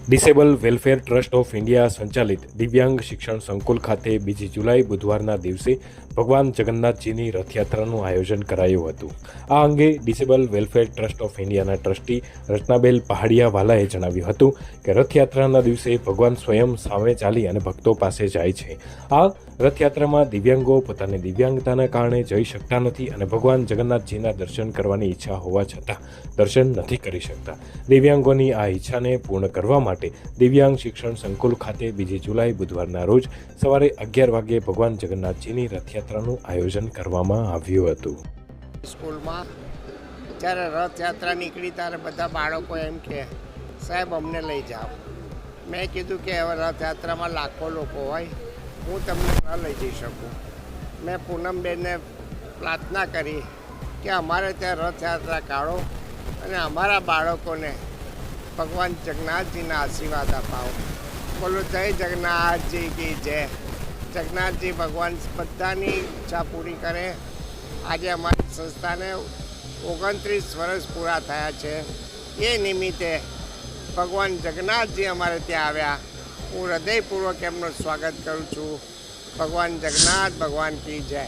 Disable welfare trust of India સંચાલિત દિવ્યાંગ શિક્ષણ સંકુલ ખાતે 2 જુલાઈ બુધવારના દિવસે ભગવાન જગન્નાથજીની રથયાત્રાનું આયોજન કરાયું હતું. આ અંગે ડિસેબલ વેલફેર ટ્રસ્ટ ઓફ ઇન્ડિયાના ટ્રસ્ટી રચનાબેન પહાડિયાવાલાએ જણાવ્યું હતું કે રથયાત્રાના દિવસે ભગવાન સ્વયં સામે ચાલી અને ભક્તો પાસે જાય છે. આ રથયાત્રામાં દિવ્યાંગો પોતાની દિવ્યાંગતાના કારણે જઈ શકતા નથી અને ભગવાન જગન્નાથજીના દર્શન કરવાની ઈચ્છા હોવા છતાં દર્શન નથી કરી શકતા. દિવ્યાંગોની આ ઈચ્છાને પૂર્ણ કરવા માટે દિવ્યાંગ શિક્ષણ સંકુલ ખાતે 2 જુલાઈ બુધવારના રોજ સવારે 11 વાગ્યે ભગવાન જગન્નાથજીની રથયાત્રાનું આયોજન કરવામાં આવ્યું હતું. સ્કૂલમાં જ્યારે રથયાત્રા નીકળી ત્યારે બધા બાળકો એમ કે સાહેબ અમને લઈ જાઓ. મેં કીધું કે હવે રથયાત્રામાં લાખો લોકો હોય, હું તમને ન લઈ જઈ શકું. મેં પૂનમબેનને પ્રાર્થના કરી કે અમારે ત્યાં રથયાત્રા કાઢો અને અમારા બાળકોને ભગવાન જગન્નાથજીના આશીર્વાદ અપાવો. બોલો જય જગન્નાથજી કી જય. જગન્નાથજી ભગવાન બધાની ઈચ્છા પૂરી કરે. આજે અમારી સંસ્થાને 29 વર્ષ પૂરા થયા છે. એ નિમિત્તે ભગવાન જગન્નાથજી અમારે ત્યાં આવ્યા. હું હૃદયપૂર્વક એમનું સ્વાગત કરું છું. ભગવાન જગન્નાથ ભગવાન કી જય.